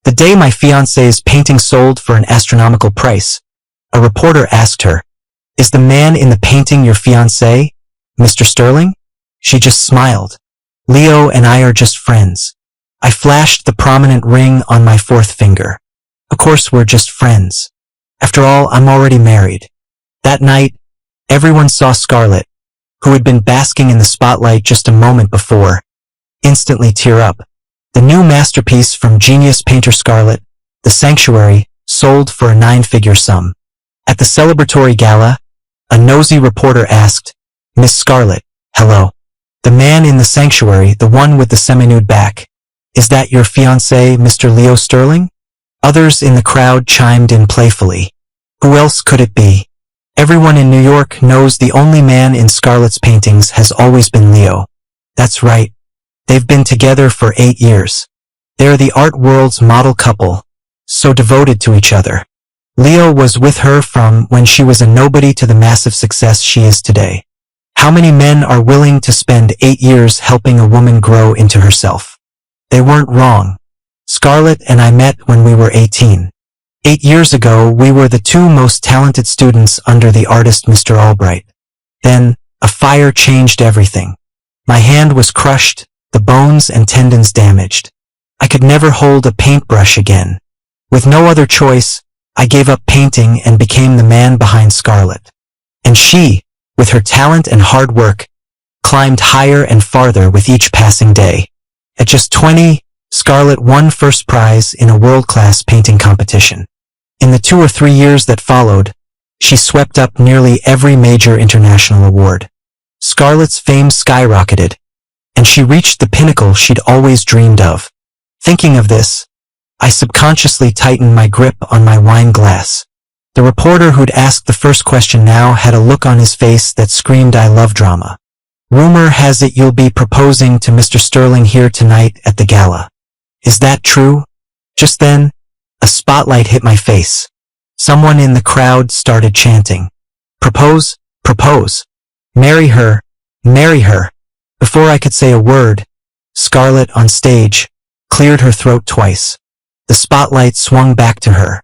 The day my fiancé's painting sold for an astronomical price, a reporter asked her, "Is the man in the painting your fiancé, Mr. Sterling?" She just smiled. "Leo and I are just friends." I flashed the prominent ring on my fourth finger. "Of course we're just friends. After all, I'm already married." That night, everyone saw Scarlett, who had been basking in the spotlight just a moment before, instantly tear up. The new masterpiece from genius painter Scarlett, The Sanctuary, sold for a 9-figure sum. At the celebratory gala, a nosy reporter asked, "Miss Scarlett, hello. The man in The Sanctuary, the one with the semi-nude back, is that your fiancé, Mr. Leo Sterling?" Others in the crowd chimed in playfully. Who else could it be? Everyone in New York knows the only man in Scarlett's paintings has always been Leo. That's right. They've been together for 8 years. They're the art world's model couple, so devoted to each other. Leo was with her from when she was a nobody to the massive success she is today. How many men are willing to spend 8 years helping a woman grow into herself? They weren't wrong. Scarlett and I met when we were 18. 8 years ago, we were the two most talented students under the artist Mr. Albright. Then, a fire changed everything. My hand was crushed, the bones and tendons damaged. I could never hold a paintbrush again. With no other choice, I gave up painting and became the man behind Scarlett. And she, with her talent and hard work, climbed higher and farther with each passing day. At just 20, Scarlett won first prize in a world-class painting competition. In the 2 or 3 years that followed, she swept up nearly every major international award. Scarlett's fame skyrocketed, and she reached the pinnacle she'd always dreamed of. Thinking of this, I subconsciously tightened my grip on my wine glass. The reporter who'd asked the first question now had a look on his face that screamed, "I love drama." "Rumor has it you'll be proposing to Mr. Sterling here tonight at the gala. Is that true?" Just then, a spotlight hit my face. Someone in the crowd started chanting, "Propose, propose. Marry her, marry her." Before I could say a word, Scarlett on stage cleared her throat twice. The spotlight swung back to her.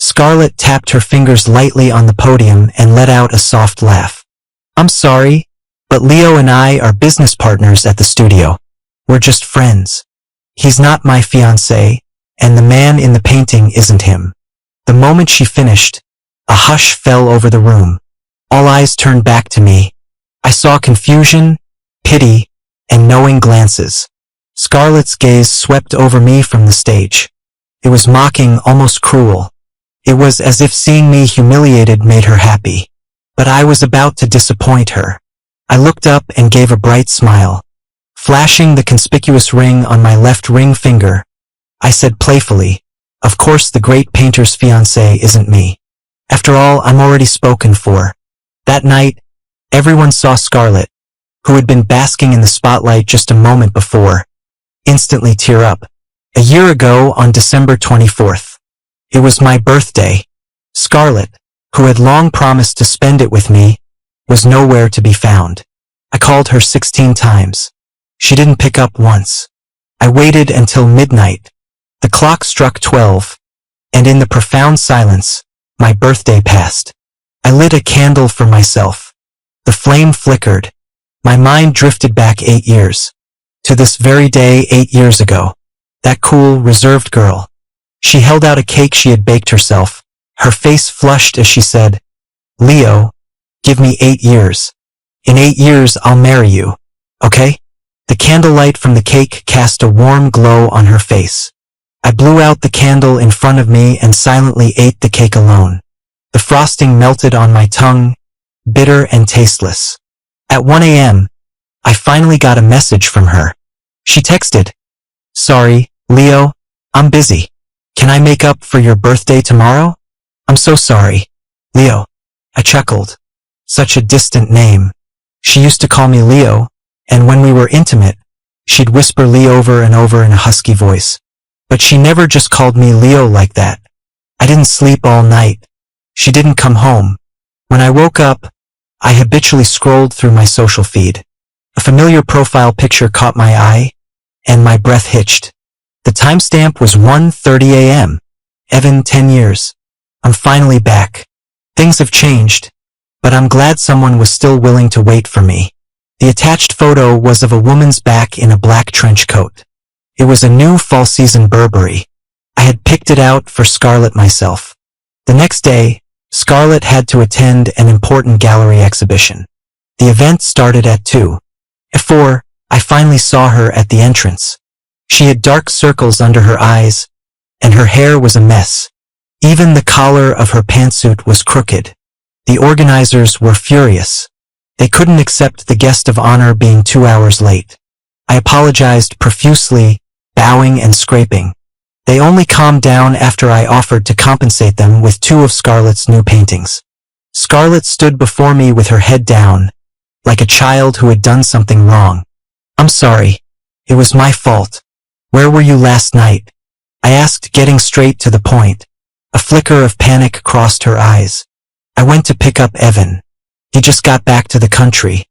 Scarlett tapped her fingers lightly on the podium and let out a soft laugh. "I'm sorry, but Leo and I are business partners at the studio. We're just friends. He's not my fiancé, and the man in the painting isn't him." The moment she finished, a hush fell over the room. All eyes turned back to me. I saw confusion, pity, and knowing glances. Scarlett's gaze swept over me from the stage. It was mocking, almost cruel. It was as if seeing me humiliated made her happy. But I was about to disappoint her. I looked up and gave a bright smile. Flashing the conspicuous ring on my left ring finger, I said playfully, "Of course the great painter's fiancé isn't me. After all, I'm already spoken for." That night, everyone saw Scarlett, who had been basking in the spotlight just a moment before, instantly tear up. A year ago, on December 24th, it was my birthday. Scarlett, who had long promised to spend it with me, was nowhere to be found. I called her 16 times. She didn't pick up once. I waited until midnight. The clock struck 12, and in the profound silence, my birthday passed. I lit a candle for myself. The flame flickered. My mind drifted back 8 years. To this very day 8 years ago. That cool, reserved girl. She held out a cake she had baked herself. Her face flushed as she said, "Leo, give me 8 years. In 8 years I'll marry you, okay?" The candlelight from the cake cast a warm glow on her face. I blew out the candle in front of me and silently ate the cake alone. The frosting melted on my tongue, bitter and tasteless. At 1 a.m., I finally got a message from her. She texted, "Sorry, Leo, I'm busy. Can I make up for your birthday tomorrow?" "I'm so sorry, Leo." I chuckled. Such a distant name. She used to call me Leo, and when we were intimate, she'd whisper Leo over and over in a husky voice. But she never just called me Leo like that. I didn't sleep all night. She didn't come home. When I woke up, I habitually scrolled through my social feed. A familiar profile picture caught my eye, and my breath hitched. The timestamp was 1:30 a.m. Evan, 10 years. I'm finally back. Things have changed, but I'm glad someone was still willing to wait for me. The attached photo was of a woman's back in a black trench coat. It was a new fall-season Burberry. I had picked it out for Scarlett myself. The next day, Scarlett had to attend an important gallery exhibition. The event started at 2. At 4, I finally saw her at the entrance. She had dark circles under her eyes, and her hair was a mess. Even the collar of her pantsuit was crooked. The organizers were furious. They couldn't accept the guest of honor being 2 hours late. I apologized profusely, bowing and scraping. They only calmed down after I offered to compensate them with 2 of Scarlett's new paintings. Scarlett stood before me with her head down, like a child who had done something wrong. I'm sorry. It was my fault. Where were you last night? I asked, getting straight to the point. A flicker of panic crossed her eyes. I went to pick up Evan. He just got back to the country.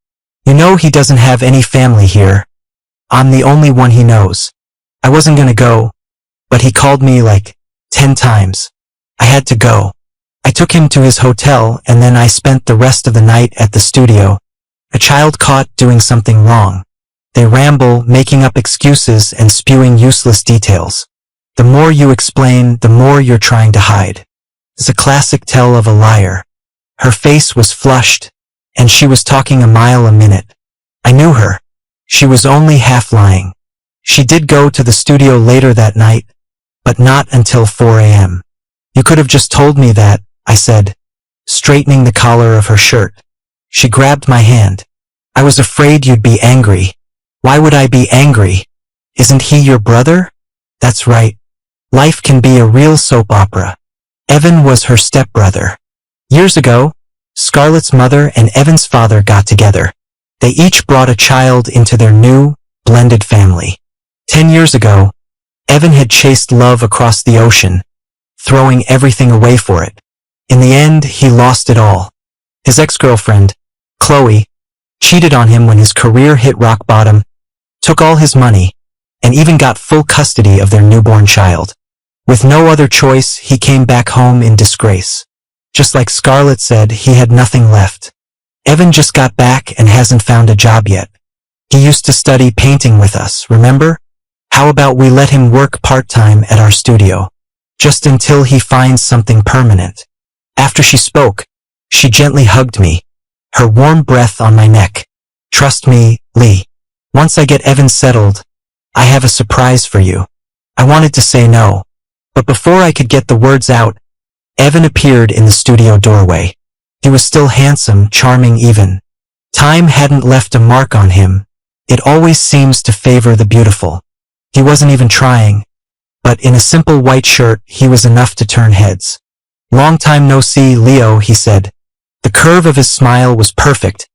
You know he doesn't have any family here. I'm the only one he knows. I wasn't gonna go, but he called me like 10 times. I had to go. I took him to his hotel and then I spent the rest of the night at the studio. A child caught doing something wrong. They ramble, making up excuses and spewing useless details. The more you explain, the more you're trying to hide. It's a classic tale of a liar. Her face was flushed, and she was talking a mile a minute. I knew her. She was only half lying. She did go to the studio later that night, but not until 4 a.m. You could have just told me that, I said, straightening the collar of her shirt. She grabbed my hand. I was afraid you'd be angry. Why would I be angry? Isn't he your brother? That's right. Life can be a real soap opera. Evan was her stepbrother. Years ago, Scarlett's mother and Evan's father got together. They each brought a child into their new, blended family. 10 years ago, Evan had chased love across the ocean, throwing everything away for it. In the end, he lost it all. His ex-girlfriend, Chloe, cheated on him when his career hit rock bottom, took all his money, and even got full custody of their newborn child. With no other choice, he came back home in disgrace. Just like Scarlett said, he had nothing left. Evan just got back and hasn't found a job yet. He used to study painting with us, remember? How about we let him work part-time at our studio, just until he finds something permanent? After she spoke, she gently hugged me, her warm breath on my neck. Trust me, Lee. Once I get Evan settled, I have a surprise for you. I wanted to say no, but before I could get the words out, Evan appeared in the studio doorway. He was still handsome, charming even. Time hadn't left a mark on him. It always seems to favor the beautiful. He wasn't even trying, but in a simple white shirt, he was enough to turn heads. Long time no see, Leo, he said. The curve of his smile was perfect,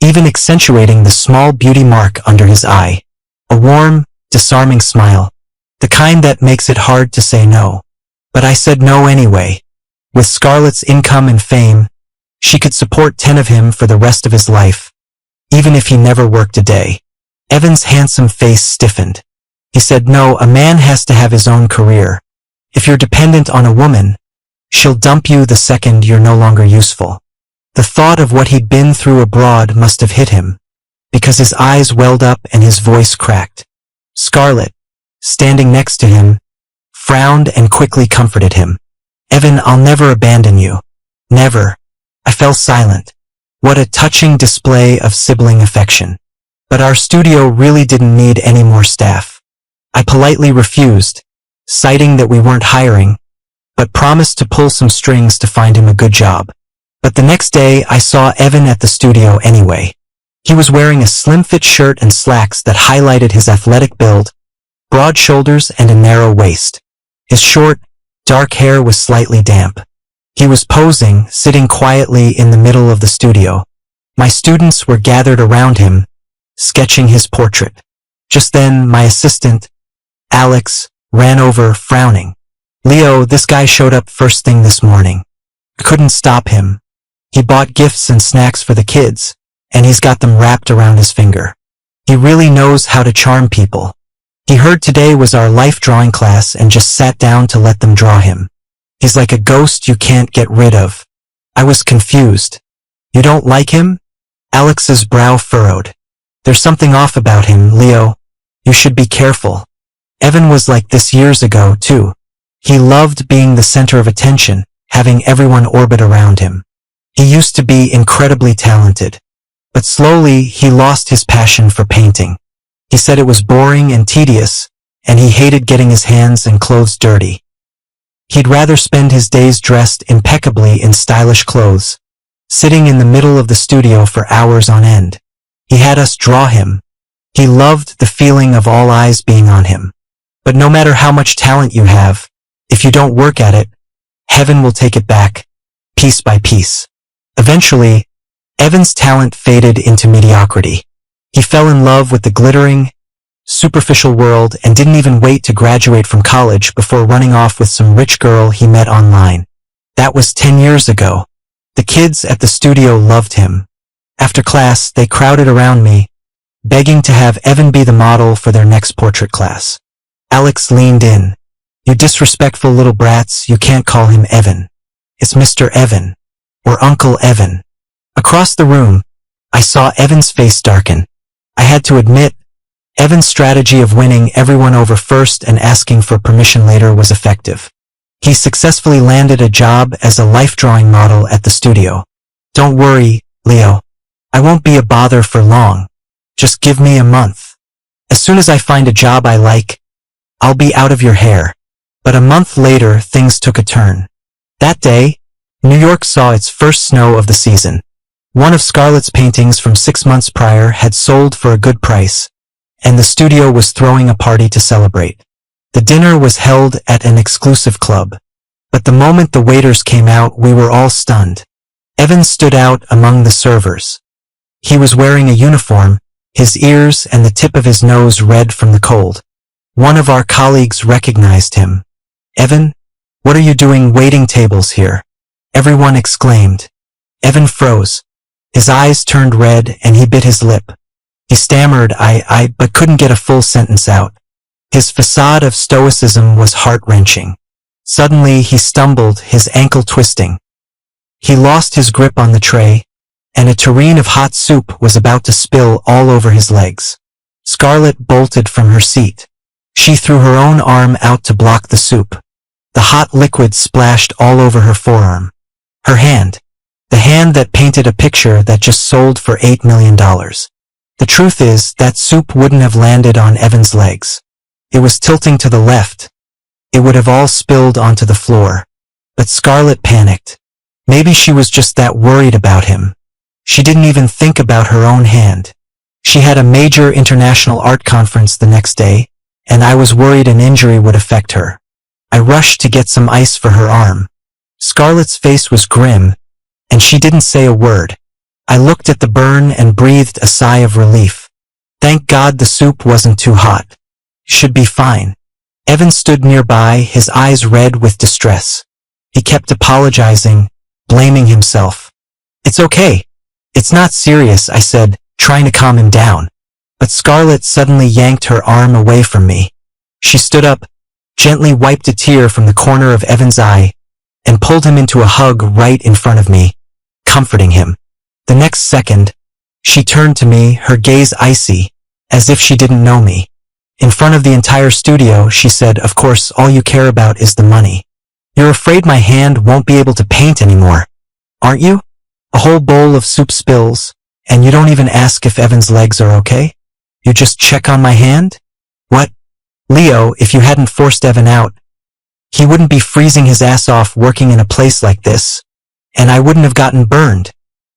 even accentuating the small beauty mark under his eye. A warm, disarming smile, the kind that makes it hard to say no. But I said no anyway. With Scarlett's income and fame, she could support 10 of him for the rest of his life, even if he never worked a day. Evan's handsome face stiffened. He said, no, a man has to have his own career. If you're dependent on a woman, she'll dump you the second you're no longer useful. The thought of what he'd been through abroad must have hit him, because his eyes welled up and his voice cracked. Scarlett, standing next to him, frowned and quickly comforted him. Evan, I'll never abandon you. Never. I fell silent. What a touching display of sibling affection. But our studio really didn't need any more staff. I politely refused, citing that we weren't hiring, but promised to pull some strings to find him a good job. But the next day, I saw Evan at the studio anyway. He was wearing a slim-fit shirt and slacks that highlighted his athletic build, broad shoulders and a narrow waist. His short, dark hair was slightly damp. He was posing, sitting quietly in the middle of the studio. My students were gathered around him, sketching his portrait. Just then, my assistant, Alex, ran over, frowning. Leo, this guy showed up first thing this morning. I couldn't stop him. He bought gifts and snacks for the kids, and he's got them wrapped around his finger. He really knows how to charm people. He heard today was our life drawing class and just sat down to let them draw him. He's like a ghost you can't get rid of. I was confused. You don't like him? Alex's brow furrowed. There's something off about him, Leo. You should be careful. Evan was like this years ago, too. He loved being the center of attention, having everyone orbit around him. He used to be incredibly talented. But slowly, he lost his passion for painting. He said it was boring and tedious, and he hated getting his hands and clothes dirty. He'd rather spend his days dressed impeccably in stylish clothes, sitting in the middle of the studio for hours on end. He had us draw him. He loved the feeling of all eyes being on him. But no matter how much talent you have, if you don't work at it, heaven will take it back, piece by piece. Eventually, Evan's talent faded into mediocrity. He fell in love with the glittering, superficial world and didn't even wait to graduate from college before running off with some rich girl he met online. That was 10 years ago. The kids at the studio loved him. After class, they crowded around me, begging to have Evan be the model for their next portrait class. Alex leaned in. You disrespectful little brats, you can't call him Evan. It's Mr. Evan, or Uncle Evan. Across the room, I saw Evan's face darken. I had to admit, Evan's strategy of winning everyone over first and asking for permission later was effective. He successfully landed a job as a life drawing model at the studio. Don't worry, Leo. I won't be a bother for long. Just give me a month. As soon as I find a job I like, I'll be out of your hair. But a month later, things took a turn. That day, New York saw its first snow of the season. One of Scarlett's paintings from 6 months prior had sold for a good price, and the studio was throwing a party to celebrate. The dinner was held at an exclusive club. But the moment the waiters came out, we were all stunned. Evan stood out among the servers. He was wearing a uniform, his ears and the tip of his nose red from the cold. One of our colleagues recognized him. Evan, what are you doing waiting tables here? Everyone exclaimed. Evan froze. His eyes turned red and he bit his lip. He stammered, but couldn't get a full sentence out. His facade of stoicism was heart-wrenching. Suddenly he stumbled, his ankle twisting. He lost his grip on the tray, and a tureen of hot soup was about to spill all over his legs. Scarlett bolted from her seat. She threw her own arm out to block the soup. The hot liquid splashed all over her forearm. Her hand. The hand that painted a picture that just sold for $8 million. The truth is, that soup wouldn't have landed on Evan's legs. It was tilting to the left. It would have all spilled onto the floor. But Scarlett panicked. Maybe she was just that worried about him. She didn't even think about her own hand. She had a major international art conference the next day, and I was worried an injury would affect her. I rushed to get some ice for her arm. Scarlett's face was grim, and she didn't say a word. I looked at the burn and breathed a sigh of relief. Thank God the soup wasn't too hot. Should be fine. Evan stood nearby, his eyes red with distress. He kept apologizing, blaming himself. It's okay. It's not serious, I said, trying to calm him down. But Scarlett suddenly yanked her arm away from me. She stood up, gently wiped a tear from the corner of Evan's eye, and pulled him into a hug right in front of me, comforting him. The next second, she turned to me, her gaze icy, as if she didn't know me. In front of the entire studio, she said, of course, all you care about is the money. You're afraid my hand won't be able to paint anymore, aren't you? A whole bowl of soup spills, and you don't even ask if Evan's legs are okay? You just check on my hand? What? Leo, if you hadn't forced Evan out, he wouldn't be freezing his ass off working in a place like this, and I wouldn't have gotten burned.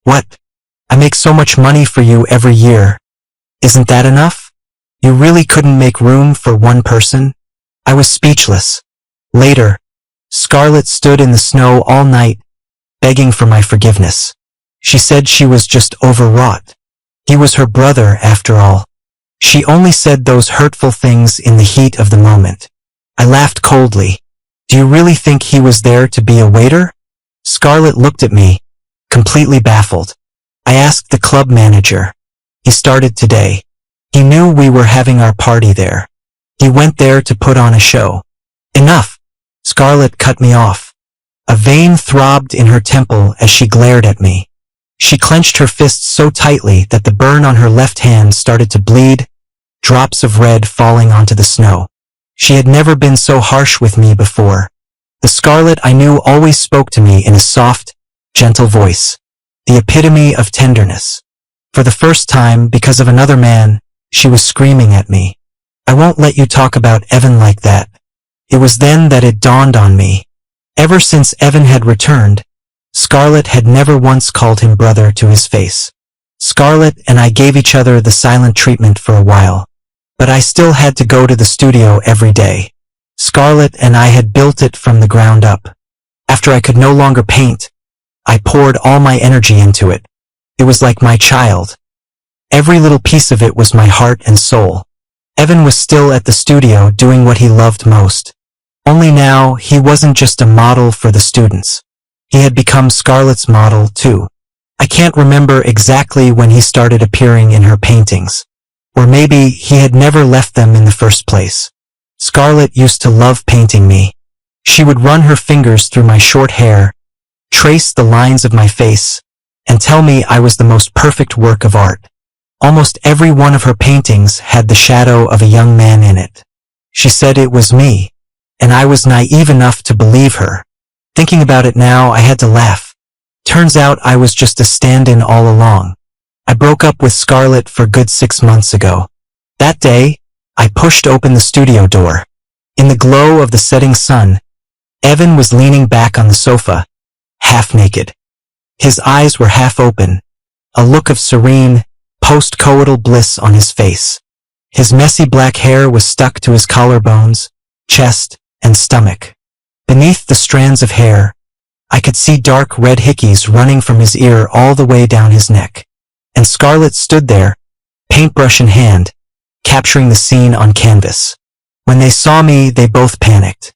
What? I make so much money for you every year. Isn't that enough? You really couldn't make room for one person? I was speechless. Later, Scarlett stood in the snow all night, begging for my forgiveness. She said she was just overwrought. He was her brother, after all. She only said those hurtful things in the heat of the moment. I laughed coldly. Do you really think he was there to be a waiter? Scarlett looked at me, completely baffled. I asked the club manager. He started today. He knew we were having our party there. He went there to put on a show. Enough! Scarlett cut me off. A vein throbbed in her temple as she glared at me. She clenched her fists so tightly that the burn on her left hand started to bleed, drops of red falling onto the snow. She had never been so harsh with me before. The Scarlett I knew always spoke to me in a soft, gentle voice, the epitome of tenderness. For the first time, because of another man, she was screaming at me. I won't let you talk about Evan like that. It was then that it dawned on me. Ever since Evan had returned, Scarlett had never once called him brother to his face. Scarlett and I gave each other the silent treatment for a while, but I still had to go to the studio every day. Scarlett and I had built it from the ground up. After I could no longer paint, I poured all my energy into it. It was like my child. Every little piece of it was my heart and soul. Evan was still at the studio doing what he loved most. Only now, he wasn't just a model for the students. He had become Scarlett's model, too. I can't remember exactly when he started appearing in her paintings. Or maybe he had never left them in the first place. Scarlett used to love painting me. She would run her fingers through my short hair, trace the lines of my face, and tell me I was the most perfect work of art. Almost every one of her paintings had the shadow of a young man in it. She said it was me, and I was naive enough to believe her. Thinking about it now, I had to laugh. Turns out I was just a stand-in all along. I broke up with Scarlett for good 6 months ago. That day, I pushed open the studio door. In the glow of the setting sun, Evan was leaning back on the sofa, half naked. His eyes were half open, a look of serene, post-coital bliss on his face. His messy black hair was stuck to his collarbones, chest, and stomach. Beneath the strands of hair, I could see dark red hickeys running from his ear all the way down his neck. And Scarlett stood there, paintbrush in hand, capturing the scene on canvas. When they saw me, they both panicked.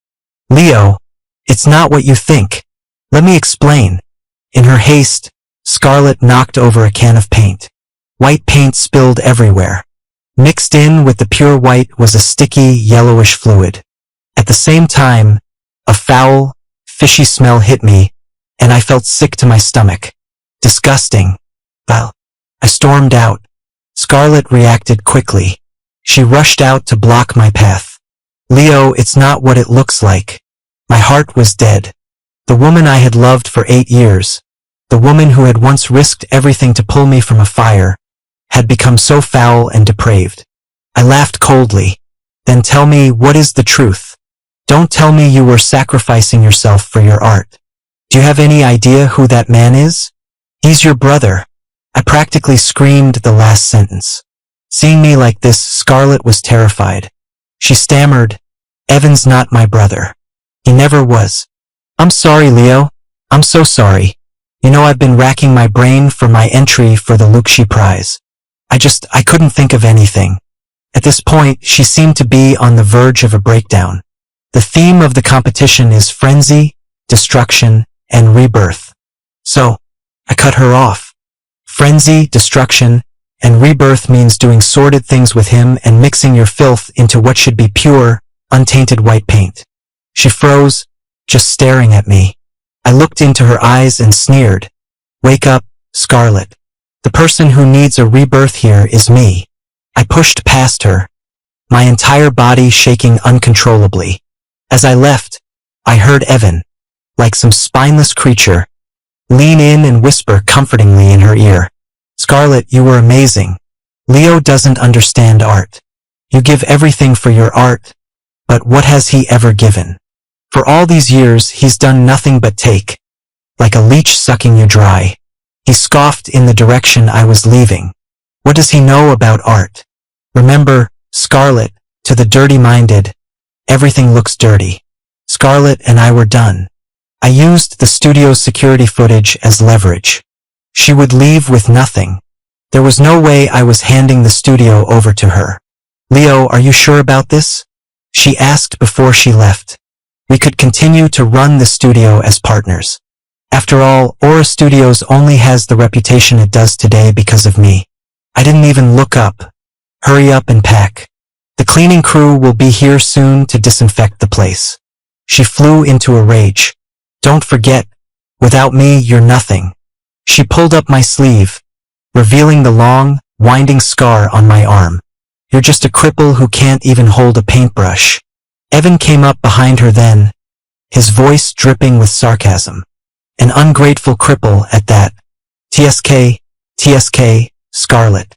"Leo, it's not what you think. Let me explain." In her haste, Scarlett knocked over a can of paint. White paint spilled everywhere. Mixed in with the pure white was a sticky, yellowish fluid. At the same time, a foul, fishy smell hit me, and I felt sick to my stomach. Disgusting. Well, I stormed out. Scarlett reacted quickly. She rushed out to block my path. "Leo, it's not what it looks like." My heart was dead. The woman I had loved for 8 years, the woman who had once risked everything to pull me from a fire, had become so foul and depraved. I laughed coldly. "Then tell me, what is the truth? Don't tell me you were sacrificing yourself for your art. Do you have any idea who that man is?" "He's your brother." I practically screamed the last sentence. Seeing me like this, Scarlett was terrified. She stammered, "Evan's not my brother. He never was." "I'm sorry, Leo. I'm so sorry. You know, I've been racking my brain for my entry for the Lukshi Prize. I couldn't think of anything." At this point, she seemed to be on the verge of a breakdown. The theme of the competition is frenzy, destruction, and rebirth. So, I cut her off. Frenzy, destruction, and rebirth means doing sordid things with him and mixing your filth into what should be pure, untainted white paint. She froze, just staring at me. I looked into her eyes and sneered. "Wake up, Scarlett. The person who needs a rebirth here is me." I pushed past her, my entire body shaking uncontrollably. As I left, I heard Evan, like some spineless creature, lean in and whisper comfortingly in her ear. "Scarlett, you were amazing. Leo doesn't understand art. You give everything for your art, but what has he ever given? For all these years, he's done nothing but take, like a leech sucking you dry." He scoffed in the direction I was leaving. "What does he know about art? Remember, Scarlett, to the dirty-minded, everything looks dirty." Scarlett and I were done. I used the studio's security footage as leverage. She would leave with nothing. There was no way I was handing the studio over to her. "Leo, are you sure about this?" she asked before she left. "We could continue to run the studio as partners. After all, Aura Studios only has the reputation it does today because of me." I didn't even look up. "Hurry up and pack. The cleaning crew will be here soon to disinfect the place. She flew into a rage. Don't forget, without me you're nothing. She pulled up my sleeve, revealing the long, winding scar on my arm. You're just a cripple who can't even hold a paintbrush. Evan came up behind her then, his voice dripping with sarcasm. An ungrateful cripple at that. TSK, Scarlett.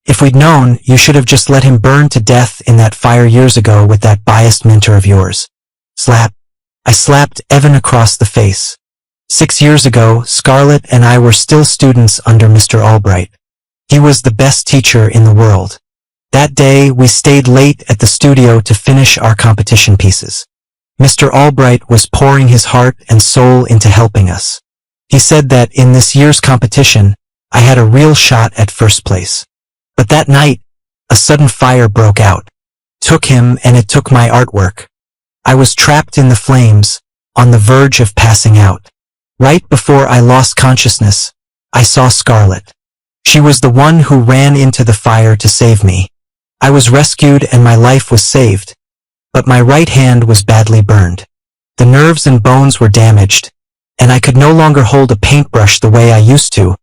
If we'd known, you should have just let him burn to death in that fire years ago with that biased mentor of yours. Slap. I slapped Evan across the face. 6 years ago, Scarlett and I were still students under Mr. Albright. He was the best teacher in the world. That day, we stayed late at the studio to finish our competition pieces. Mr. Albright was pouring his heart and soul into helping us. He said that in this year's competition, I had a real shot at first place. But that night, a sudden fire broke out. Took him and it took my artwork. I was trapped in the flames, on the verge of passing out. Right before I lost consciousness, I saw Scarlett. She was the one who ran into the fire to save me. I was rescued and my life was saved. But my right hand was badly burned. The nerves and bones were damaged, and I could no longer hold a paintbrush the way I used to,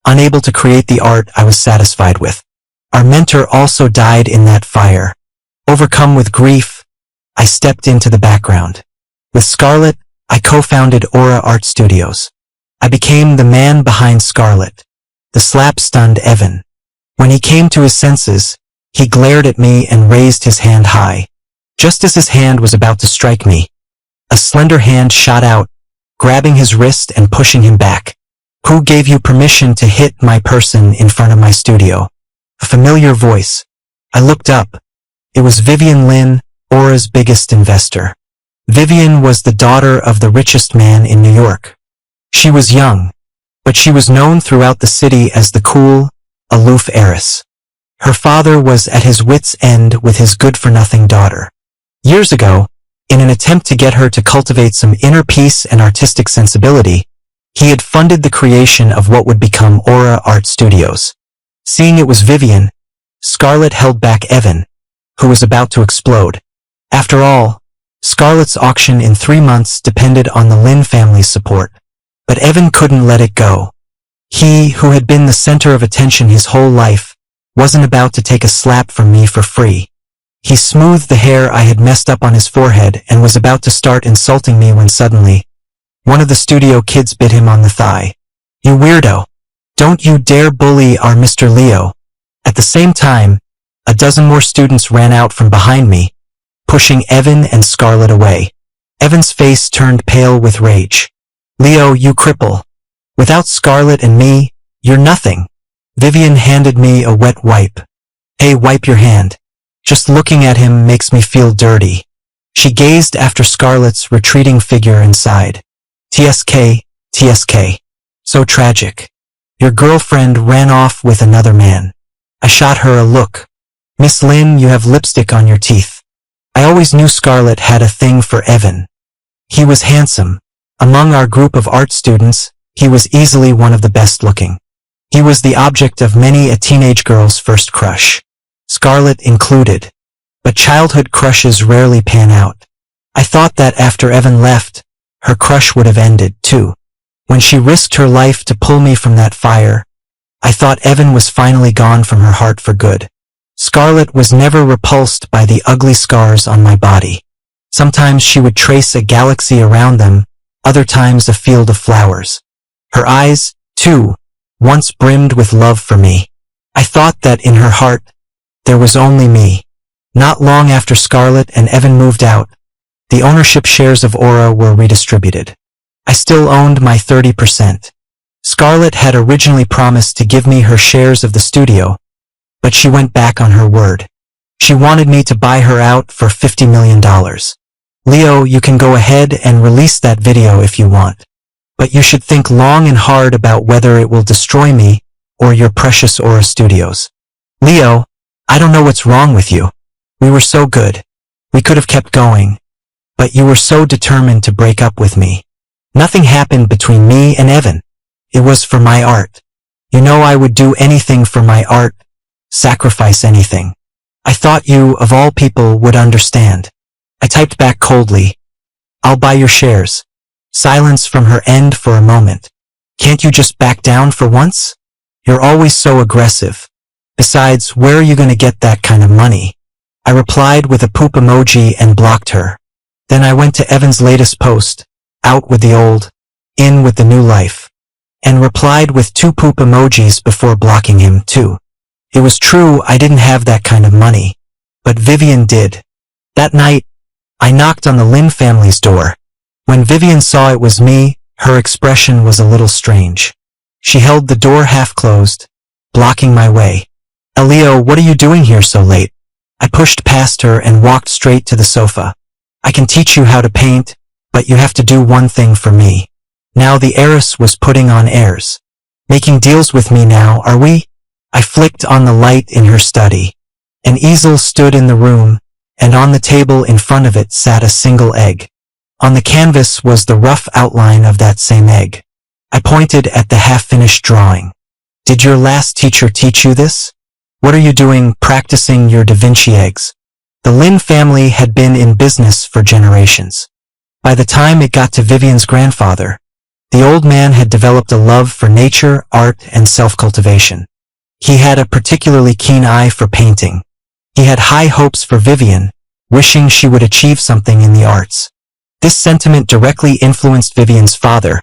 unable to create the art I was satisfied with. Our mentor also died in that fire. Overcome with grief, I stepped into the background. With Scarlett, I co-founded Aura Art Studios. I became the man behind Scarlett. The slap stunned Evan. When he came to his senses, he glared at me and raised his hand high. Just as his hand was about to strike me, a slender hand shot out, grabbing his wrist and pushing him back. Who gave you permission to hit my person in front of my studio? A familiar voice. I looked up. It was Vivian Lynn, Aura's biggest investor. Vivian was the daughter of the richest man in New York. She was young, but she was known throughout the city as the cool, aloof heiress. Her father was at his wits' end with his good-for-nothing daughter. Years ago, in an attempt to get her to cultivate some inner peace and artistic sensibility, he had funded the creation of what would become Aura Art Studios. Seeing it was Vivian, Scarlett held back Evan, who was about to explode. After all, Scarlett's auction in 3 months depended on the Lynn family's support. But Evan couldn't let it go. He, who had been the center of attention his whole life, wasn't about to take a slap from me for free. He smoothed the hair I had messed up on his forehead and was about to start insulting me when suddenly, one of the studio kids bit him on the thigh. You weirdo! Don't you dare bully our Mr. Leo. At the same time, a dozen more students ran out from behind me, pushing Evan and Scarlett away. Evan's face turned pale with rage. Leo, you cripple. Without Scarlett and me, you're nothing. Vivian handed me a wet wipe. Hey, wipe your hand. Just looking at him makes me feel dirty. She gazed after Scarlett's retreating figure and sighed. TSK. So tragic. Your girlfriend ran off with another man. I shot her a look. Miss Lynn, you have lipstick on your teeth. I always knew Scarlett had a thing for Evan. He was handsome. Among our group of art students, he was easily one of the best looking. He was the object of many a teenage girl's first crush, Scarlett included. But childhood crushes rarely pan out. I thought that after Evan left, her crush would have ended too. When she risked her life to pull me from that fire, I thought Evan was finally gone from her heart for good. Scarlett was never repulsed by the ugly scars on my body. Sometimes she would trace a galaxy around them, other times a field of flowers. Her eyes, too, once brimmed with love for me. I thought that in her heart, there was only me. Not long after Scarlett and Evan moved out, the ownership shares of Aura were redistributed. I still owned my 30%. Scarlett had originally promised to give me her shares of the studio, but she went back on her word. She wanted me to buy her out for $50 million. Leo, you can go ahead and release that video if you want. But you should think long and hard about whether it will destroy me or your precious Aura Studios. Leo, I don't know what's wrong with you. We were so good. We could have kept going. But you were so determined to break up with me. Nothing happened between me and Evan. It was for my art. You know I would do anything for my art, sacrifice anything. I thought you, of all people, would understand. I typed back coldly. I'll buy your shares. Silence from her end for a moment. Can't you just back down for once? You're always so aggressive. Besides, where are you going to get that kind of money? I replied with a poop emoji and blocked her. Then I went to Evan's latest post, out with the old, in with the new life, and replied with 2 poop emojis before blocking him too. It was true I didn't have that kind of money, but Vivian did. That night, I knocked on the Lin family's door. When Vivian saw it was me, her expression was a little strange. She held the door half closed, blocking my way. Elio, what are you doing here so late? I pushed past her and walked straight to the sofa. I can teach you how to paint, but you have to do one thing for me. Now the heiress was putting on airs. Making deals with me now, are we? I flicked on the light in her study. An easel stood in the room, and on the table in front of it sat a single egg. On the canvas was the rough outline of that same egg. I pointed at the half-finished drawing. Did your last teacher teach you this? What are you doing practicing your Da Vinci eggs? The Lin family had been in business for generations. By the time it got to Vivian's grandfather, the old man had developed a love for nature, art, and self-cultivation. He had a particularly keen eye for painting. He had high hopes for Vivian, wishing she would achieve something in the arts. This sentiment directly influenced Vivian's father,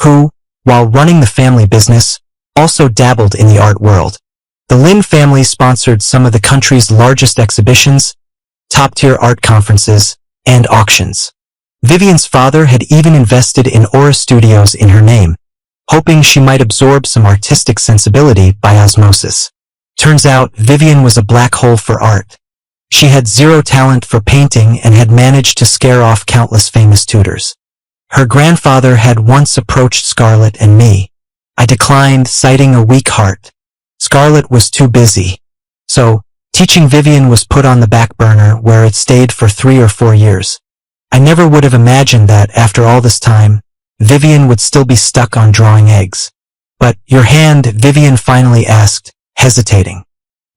who, while running the family business, also dabbled in the art world. The Lin family sponsored some of the country's largest exhibitions, top-tier art conferences, and auctions. Vivian's father had even invested in Aura Studios in her name, hoping she might absorb some artistic sensibility by osmosis. Turns out, Vivian was a black hole for art. She had zero talent for painting and had managed to scare off countless famous tutors. Her grandfather had once approached Scarlett and me. I declined, citing a weak heart. Scarlett was too busy. So, teaching Vivian was put on the back burner where it stayed for 3 or 4 years. I never would have imagined that, after all this time, Vivian would still be stuck on drawing eggs. But, your hand, Vivian finally asked, hesitating.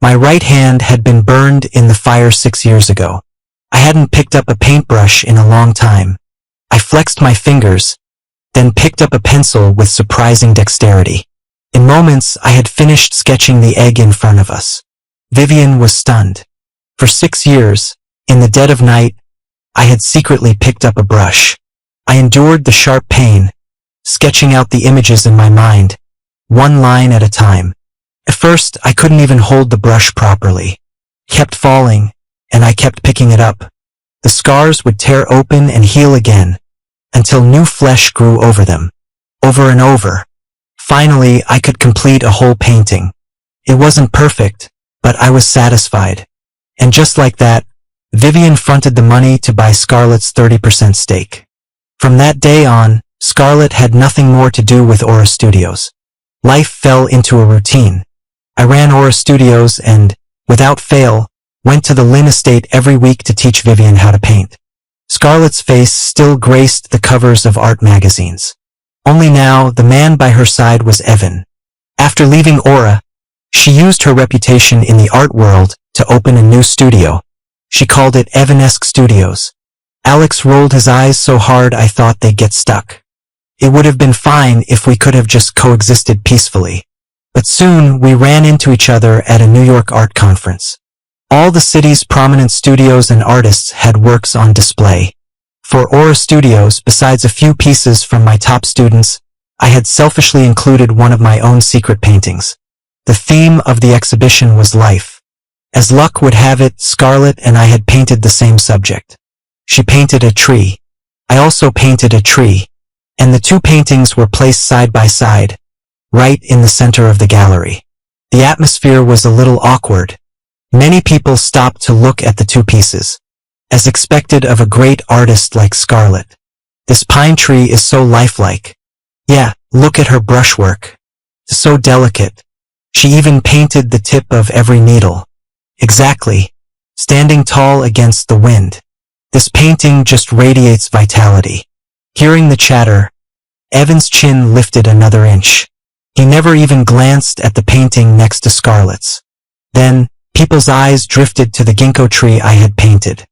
My right hand had been burned in the fire 6 years ago. I hadn't picked up a paintbrush in a long time. I flexed my fingers, then picked up a pencil with surprising dexterity. In moments, I had finished sketching the egg in front of us. Vivian was stunned. For 6 years, in the dead of night, I had secretly picked up a brush. I endured the sharp pain, sketching out the images in my mind, one line at a time. At first, I couldn't even hold the brush properly. It kept falling, and I kept picking it up. The scars would tear open and heal again, until new flesh grew over them, over and over. Finally, I could complete a whole painting. It wasn't perfect, but I was satisfied. And just like that, Vivian fronted the money to buy Scarlett's 30% stake. From that day on, Scarlett had nothing more to do with Aura Studios. Life fell into a routine. I ran Aura Studios and, without fail, went to the Lin estate every week to teach Vivian how to paint. Scarlett's face still graced the covers of art magazines. Only now, the man by her side was Evan. After leaving Aura, she used her reputation in the art world to open a new studio. She called it Evanesque Studios. Alex rolled his eyes so hard I thought they'd get stuck. It would have been fine if we could have just coexisted peacefully. But soon, we ran into each other at a New York art conference. All the city's prominent studios and artists had works on display. For Aura Studios, besides a few pieces from my top students, I had selfishly included one of my own secret paintings. The theme of the exhibition was life. As luck would have it, Scarlett and I had painted the same subject. She painted a tree. I also painted a tree, and the two paintings were placed side by side, right in the center of the gallery. The atmosphere was a little awkward. Many people stopped to look at the two pieces. As expected of a great artist like Scarlett, this pine tree is so lifelike. Yeah, look at her brushwork. So delicate. She even painted the tip of every needle. Exactly. Standing tall against the wind. This painting just radiates vitality. Hearing the chatter, Evan's chin lifted another inch. He never even glanced at the painting next to Scarlett's. Then, People's eyes drifted to the ginkgo tree I had painted.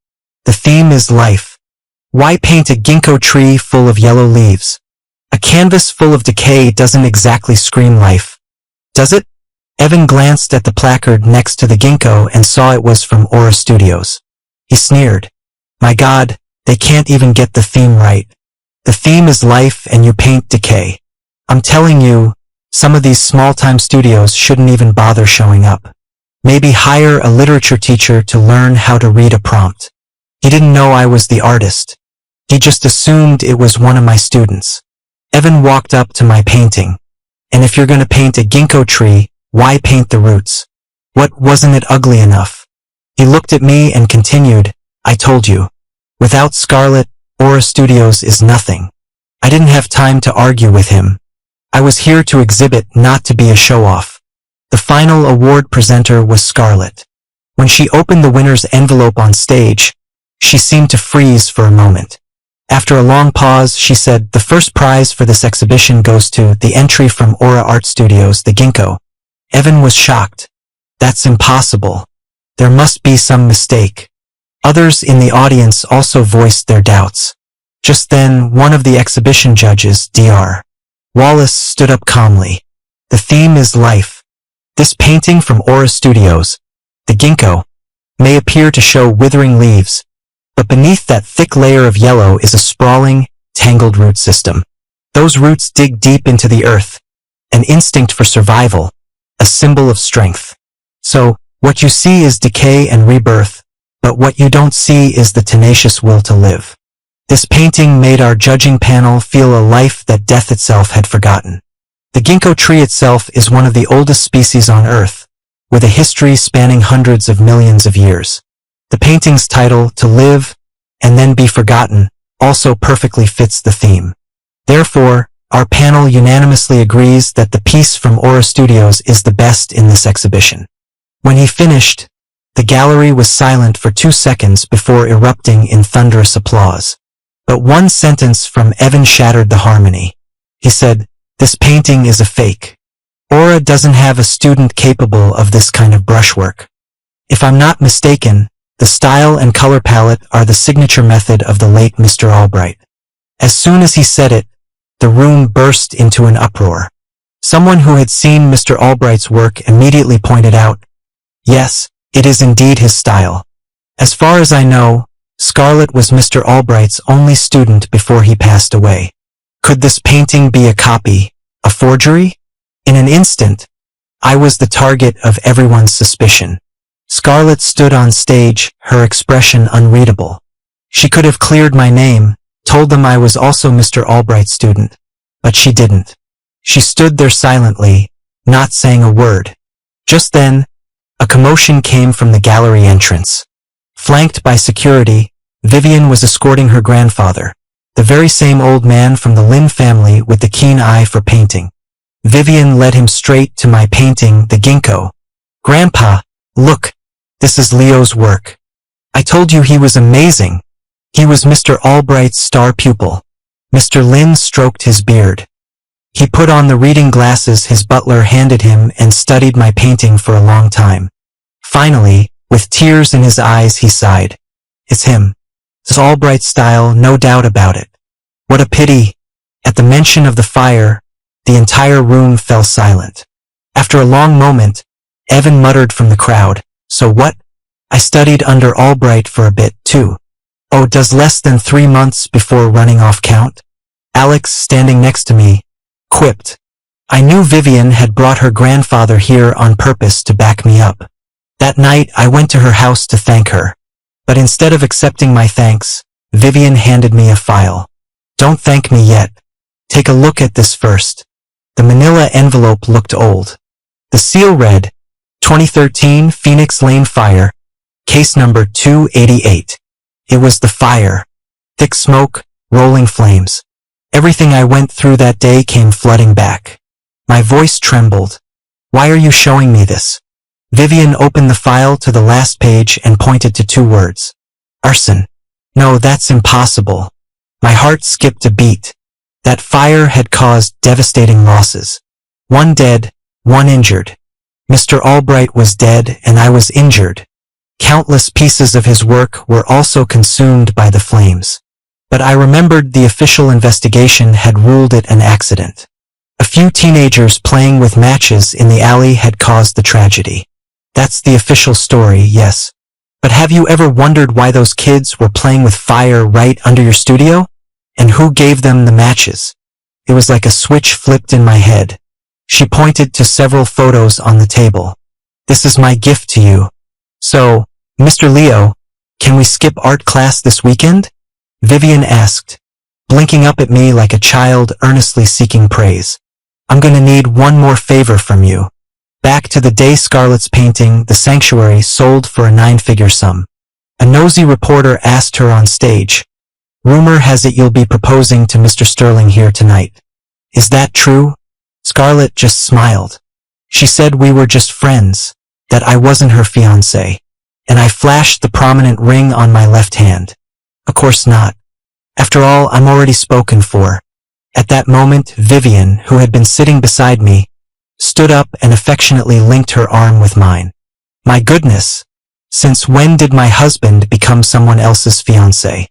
The theme is life. Why paint a ginkgo tree full of yellow leaves? A canvas full of decay doesn't exactly scream life, does it? Evan glanced at the placard next to the ginkgo and saw it was from Aura Studios. He sneered. My God, they can't even get the theme right. The theme is life and you paint decay. I'm telling you, some of these small-time studios shouldn't even bother showing up. Maybe hire a literature teacher to learn how to read a prompt. He didn't know I was the artist. He just assumed it was one of my students. Evan walked up to my painting. And if you're gonna paint a ginkgo tree, why paint the roots? What, wasn't it ugly enough? He looked at me and continued, I told you. Without Scarlett, Aura Studios is nothing. I didn't have time to argue with him. I was here to exhibit, not to be a show-off. The final award presenter was Scarlett. When she opened the winner's envelope on stage, she seemed to freeze for a moment. After a long pause, she said, the first prize for this exhibition goes to the entry from Aura Art Studios, the ginkgo. Evan was shocked. That's impossible. There must be some mistake. Others in the audience also voiced their doubts. Just then, one of the exhibition judges, Dr. Wallace, stood up calmly. The theme is life. This painting from Aura Studios, the ginkgo, may appear to show withering leaves, but beneath that thick layer of yellow is a sprawling, tangled root system. Those roots dig deep into the earth, an instinct for survival, a symbol of strength. So, what you see is decay and rebirth, but what you don't see is the tenacious will to live. This painting made our judging panel feel a life that death itself had forgotten. The ginkgo tree itself is one of the oldest species on Earth, with a history spanning hundreds of millions of years. The painting's title, To Live and Then Be Forgotten, also perfectly fits the theme. Therefore, our panel unanimously agrees that the piece from Aura Studios is the best in this exhibition. When he finished, the gallery was silent for 2 seconds before erupting in thunderous applause. But one sentence from Evan shattered the harmony. He said, this painting is a fake. Aura doesn't have a student capable of this kind of brushwork. If I'm not mistaken, the style and color palette are the signature method of the late Mr. Albright. As soon as he said it, the room burst into an uproar. Someone who had seen Mr. Albright's work immediately pointed out, yes, it is indeed his style. As far as I know, Scarlett was Mr. Albright's only student before he passed away. Could this painting be a copy, a forgery? In an instant, I was the target of everyone's suspicion. Scarlett stood on stage, her expression unreadable. She could have cleared my name, told them I was also Mr. Albright's student, but she didn't. She stood there silently, not saying a word. Just then, a commotion came from the gallery entrance. Flanked by security, Vivian was escorting her grandfather, the very same old man from the Lin family with the keen eye for painting. Vivian led him straight to my painting, the ginkgo. Grandpa, look, this is Leo's work. I told you he was amazing. He was Mr. Albright's star pupil. Mr. Lin stroked his beard. He put on the reading glasses his butler handed him and studied my painting for a long time. Finally, with tears in his eyes, he sighed. It's him. It's Albright's style, no doubt about it. What a pity. At the mention of the fire, the entire room fell silent. After a long moment, Evan muttered from the crowd, so what? I studied under Albright for a bit, too. Oh, does less than 3 months before running off count? Alex, standing next to me, quipped. I knew Vivian had brought her grandfather here on purpose to back me up. That night, I went to her house to thank her. But instead of accepting my thanks, Vivian handed me a file. Don't thank me yet. Take a look at this first. The manila envelope looked old. The seal read, 2013 Phoenix Lane Fire, case number 288. It was the fire. Thick smoke, rolling flames. Everything I went through that day came flooding back. My voice trembled. Why are you showing me this? Vivian opened the file to the last page and pointed to 2 words. Arson. No, that's impossible. My heart skipped a beat. That fire had caused devastating losses. 1 dead, 1 injured. Mr. Albright was dead and I was injured. Countless pieces of his work were also consumed by the flames. But I remembered the official investigation had ruled it an accident. A few teenagers playing with matches in the alley had caused the tragedy. That's the official story, yes. But have you ever wondered why those kids were playing with fire right under your studio? And who gave them the matches? It was like a switch flipped in my head. She pointed to several photos on the table. This is my gift to you. So, Mr. Leo, can we skip art class this weekend? Vivian asked, blinking up at me like a child earnestly seeking praise. I'm gonna need one more favor from you. Back to the day Scarlett's painting, The Sanctuary, sold for a 9-figure sum. A nosy reporter asked her on stage, "Rumor has it you'll be proposing to Mr. Sterling here tonight. Is that true?" Scarlett just smiled. She said we were just friends, that I wasn't her fiancé, and I flashed the prominent ring on my left hand. Of course not. After all, I'm already spoken for. At that moment, Vivian, who had been sitting beside me, stood up and affectionately linked her arm with mine. My goodness! Since when did my husband become someone else's fiancé?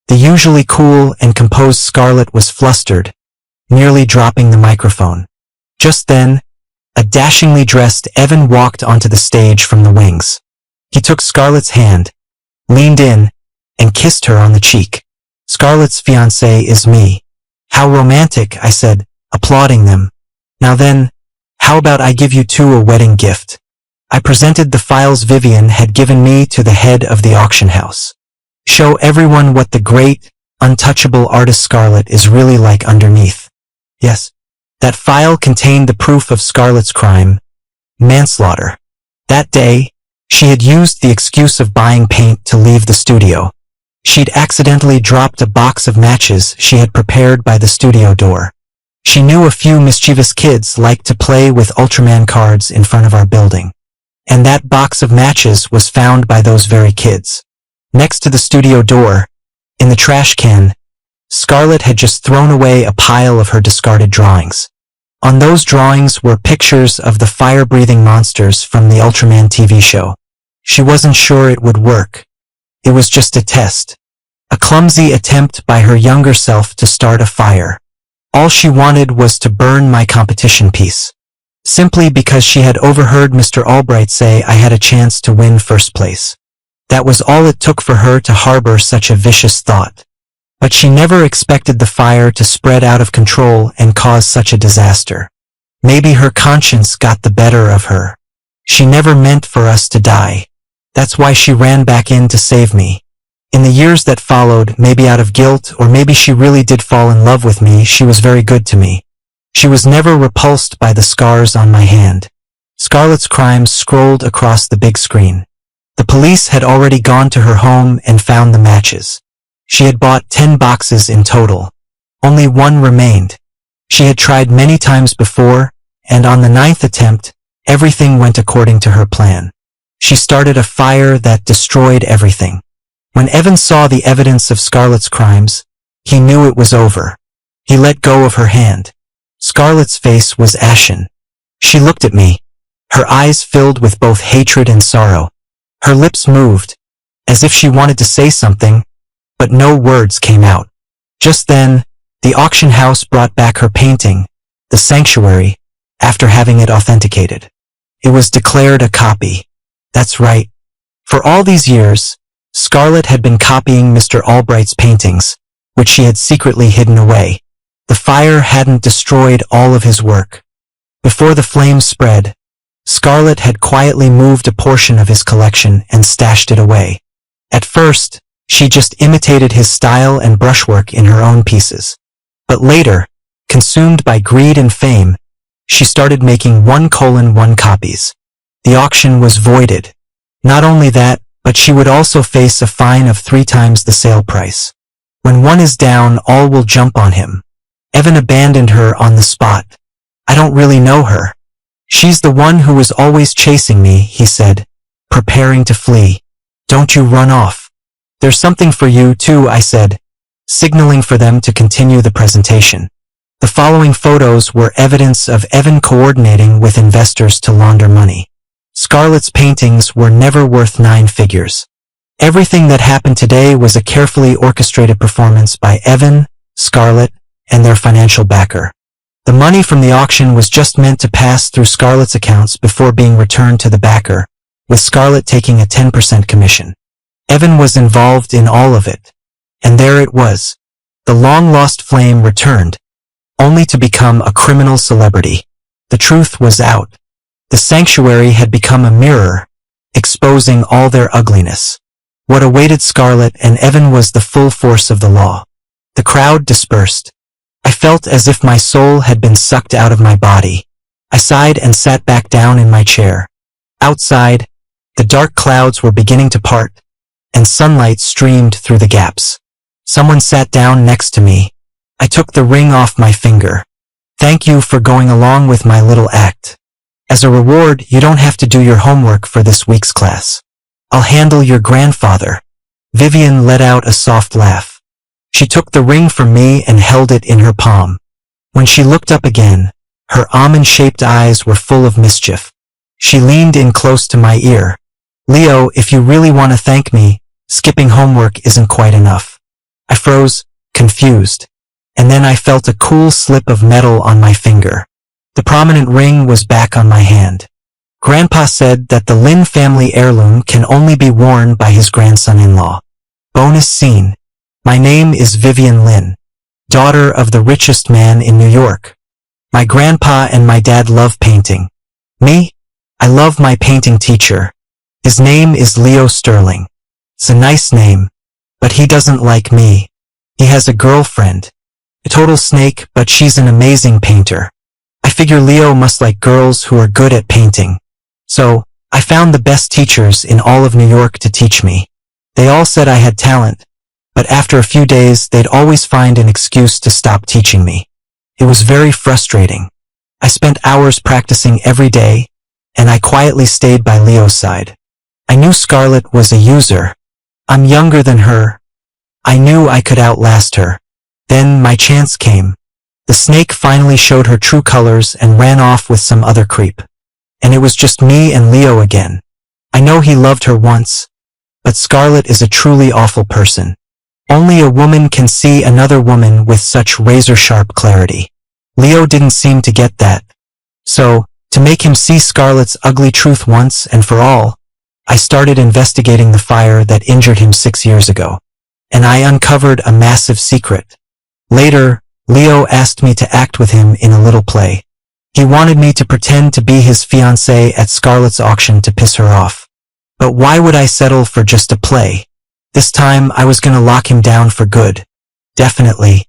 The usually cool and composed Scarlett was flustered, nearly dropping the microphone. Just then, a dashingly dressed Evan walked onto the stage from the wings. He took Scarlett's hand, leaned in, and kissed her on the cheek. Scarlett's fiancé is me. How romantic, I said, applauding them. Now then, how about I give you two a wedding gift? I presented the files Vivian had given me to the head of the auction house. Show everyone what the great, untouchable artist Scarlett is really like underneath. Yes, that file contained the proof of Scarlett's crime, manslaughter. That day, she had used the excuse of buying paint to leave the studio. She'd accidentally dropped a box of matches she had prepared by the studio door. She knew a few mischievous kids liked to play with Ultraman cards in front of our building. And that box of matches was found by those very kids. Next to the studio door, in the trash can, Scarlett had just thrown away a pile of her discarded drawings. On those drawings were pictures of the fire-breathing monsters from the Ultraman TV show. She wasn't sure it would work. It was just a test. A clumsy attempt by her younger self to start a fire. All she wanted was to burn my competition piece. Simply because she had overheard Mr. Albright say I had a chance to win first place. That was all it took for her to harbor such a vicious thought. But she never expected the fire to spread out of control and cause such a disaster. Maybe her conscience got the better of her. She never meant for us to die. That's why she ran back in to save me. In the years that followed, maybe out of guilt, or maybe she really did fall in love with me, she was very good to me. She was never repulsed by the scars on my hand. Scarlett's crimes scrolled across the big screen. The police had already gone to her home and found the matches. She had bought 10 boxes in total. Only one remained. She had tried many times before, and on the 9th attempt, everything went according to her plan. She started a fire that destroyed everything. When Evan saw the evidence of Scarlett's crimes, he knew it was over. He let go of her hand. Scarlett's face was ashen. She looked at me, her eyes filled with both hatred and sorrow. Her lips moved, as if she wanted to say something, but no words came out. Just then, the auction house brought back her painting, The Sanctuary, after having it authenticated. It was declared a copy. That's right. For all these years, Scarlett had been copying Mr. Albright's paintings, which she had secretly hidden away. The fire hadn't destroyed all of his work. Before the flames spread, Scarlett had quietly moved a portion of his collection and stashed it away. At first, she just imitated his style and brushwork in her own pieces. But later, consumed by greed and fame, she started making 1:1 copies. The auction was voided. Not only that, but she would also face a fine of 3 times the sale price. When one is down, all will jump on him. Evan abandoned her on the spot. I don't really know her. She's the one who was always chasing me, he said, preparing to flee. Don't you run off. There's something for you too, I said, signaling for them to continue the presentation. The following photos were evidence of Evan coordinating with investors to launder money. Scarlett's paintings were never worth 9 figures. Everything that happened today was a carefully orchestrated performance by Evan, Scarlett, and their financial backer. The money from the auction was just meant to pass through Scarlett's accounts before being returned to the backer, with Scarlett taking a 10% commission. Evan was involved in all of it. And there it was. The long-lost flame returned, only to become a criminal celebrity. The truth was out. The sanctuary had become a mirror, exposing all their ugliness. What awaited Scarlett and Evan was the full force of the law. The crowd dispersed. I felt as if my soul had been sucked out of my body. I sighed and sat back down in my chair. Outside, the dark clouds were beginning to part, and sunlight streamed through the gaps. Someone sat down next to me. I took the ring off my finger. Thank you for going along with my little act. As a reward, you don't have to do your homework for this week's class. I'll handle your grandfather. Vivian let out a soft laugh. She took the ring from me and held it in her palm. When she looked up again, her almond-shaped eyes were full of mischief. She leaned in close to my ear. Leo, if you really want to thank me, skipping homework isn't quite enough. I froze, confused, and then I felt a cool slip of metal on my finger. The prominent ring was back on my hand. Grandpa said that the Lin family heirloom can only be worn by his grandson-in-law. Bonus scene. My name is Vivian Lin, daughter of the richest man in New York. My grandpa and my dad love painting. Me? I love my painting teacher. His name is Leo Sterling. It's a nice name, but he doesn't like me. He has a girlfriend. A total snake, but she's an amazing painter. I figure Leo must like girls who are good at painting. So, I found the best teachers in all of New York to teach me. They all said I had talent, but after a few days they'd always find an excuse to stop teaching me. It was very frustrating. I spent hours practicing every day, and I quietly stayed by Leo's side. I knew Scarlett was a user. I'm younger than her. I knew I could outlast her. Then my chance came. The snake finally showed her true colors and ran off with some other creep. And it was just me and Leo again. I know he loved her once, but Scarlett is a truly awful person. Only a woman can see another woman with such razor-sharp clarity. Leo didn't seem to get that. So, to make him see Scarlett's ugly truth once and for all, I started investigating the fire that injured him 6 years ago. And I uncovered a massive secret. Later, Leo asked me to act with him in a little play. He wanted me to pretend to be his fiancée at Scarlett's auction to piss her off. But why would I settle for just a play? This time I was gonna lock him down for good. Definitely.